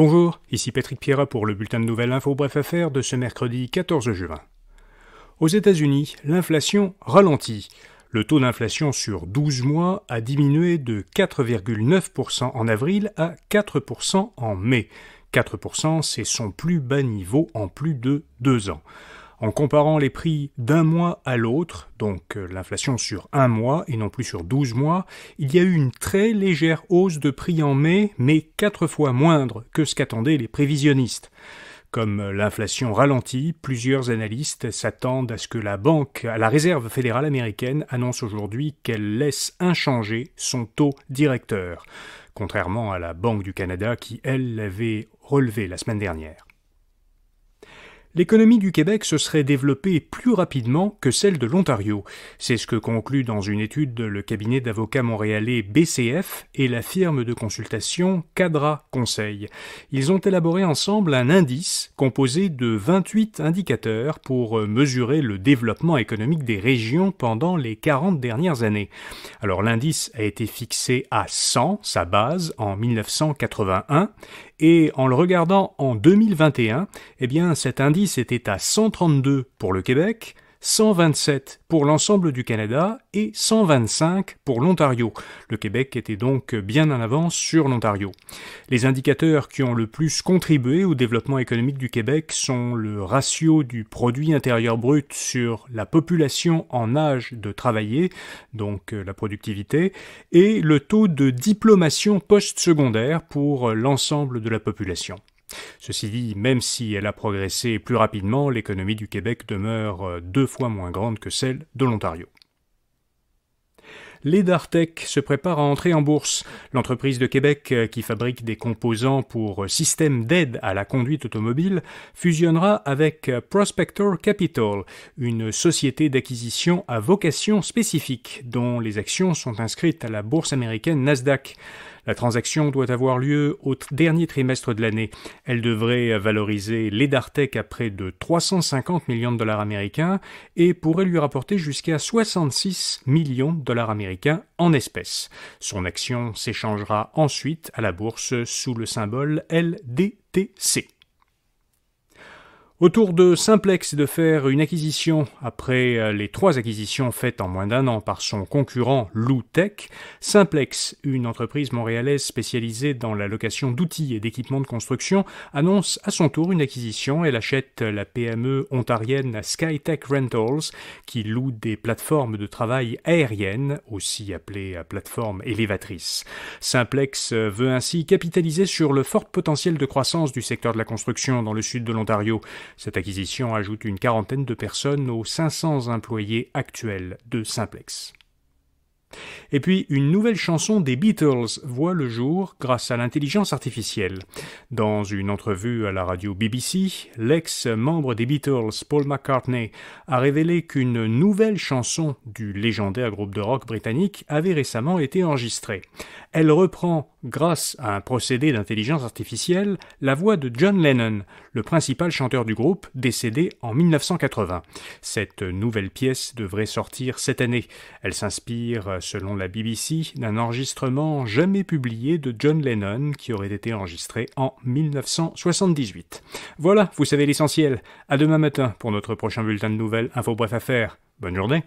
Bonjour, ici Patrick Pierrat pour le bulletin de nouvelles Info Bref Affaires de ce mercredi 14 juin. Aux États-Unis, l'inflation ralentit. Le taux d'inflation sur 12 mois a diminué de 4,9% en avril à 4% en mai. 4%, c'est son plus bas niveau en plus de 2 ans. En comparant les prix d'un mois à l'autre, donc l'inflation sur un mois et non plus sur 12 mois, il y a eu une très légère hausse de prix en mai, mais 4 fois moindre que ce qu'attendaient les prévisionnistes. Comme l'inflation ralentit, plusieurs analystes s'attendent à ce que la Réserve fédérale américaine annonce aujourd'hui qu'elle laisse inchangé son taux directeur, contrairement à la Banque du Canada qui, elle, l'avait relevé la semaine dernière. L'économie du Québec se serait développée plus rapidement que celle de l'Ontario. C'est ce que conclut dans une étude le cabinet d'avocats montréalais BCF et la firme de consultation Cadra Conseil. Ils ont élaboré ensemble un indice composé de 28 indicateurs pour mesurer le développement économique des régions pendant les 40 dernières années. Alors l'indice a été fixé à 100, sa base, en 1981, et en le regardant en 2021, cet indice était à 132 pour le Québec, 127 pour l'ensemble du Canada et 125 pour l'Ontario. Le Québec était donc bien en avance sur l'Ontario. Les indicateurs qui ont le plus contribué au développement économique du Québec sont le ratio du produit intérieur brut sur la population en âge de travailler, donc la productivité, et le taux de diplomation post-secondaire pour l'ensemble de la population. Ceci dit, même si elle a progressé plus rapidement, l'économie du Québec demeure 2 fois moins grande que celle de l'Ontario. Ledartec se prépare à entrer en bourse. L'entreprise de Québec qui fabrique des composants pour systèmes d'aide à la conduite automobile fusionnera avec Prospector Capital, une société d'acquisition à vocation spécifique dont les actions sont inscrites à la bourse américaine Nasdaq. La transaction doit avoir lieu au dernier trimestre de l'année. Elle devrait valoriser Ledartec à près de 350 millions de dollars américains et pourrait lui rapporter jusqu'à 66 millions de dollars américains en espèces. Son action s'échangera ensuite à la bourse sous le symbole LDTC. Au tour de Simplex de faire une acquisition après les 3 acquisitions faites en moins d'1 an par son concurrent Loutech. Simplex, une entreprise montréalaise spécialisée dans la location d'outils et d'équipements de construction, annonce à son tour une acquisition. Elle achète la PME ontarienne Skytech Rentals qui loue des plateformes de travail aériennes, aussi appelées plateformes élévatrices. Simplex veut ainsi capitaliser sur le fort potentiel de croissance du secteur de la construction dans le sud de l'Ontario. Cette acquisition ajoute une 40aine de personnes aux 500 employés actuels de Simplex. Et puis, une nouvelle chanson des Beatles voit le jour grâce à l'intelligence artificielle. Dans une entrevue à la radio BBC, l'ex-membre des Beatles, Paul McCartney, a révélé qu'une nouvelle chanson du légendaire groupe de rock britannique avait récemment été enregistrée. Elle reprend, grâce à un procédé d'intelligence artificielle, la voix de John Lennon, le principal chanteur du groupe, décédé en 1980. Cette nouvelle pièce devrait sortir cette année. Elle s'inspire, selon la BBC, d'un enregistrement jamais publié de John Lennon qui aurait été enregistré en 1978. Voilà, vous savez l'essentiel. À demain matin pour notre prochain bulletin de nouvelles Info Bref Affaires. Bonne journée.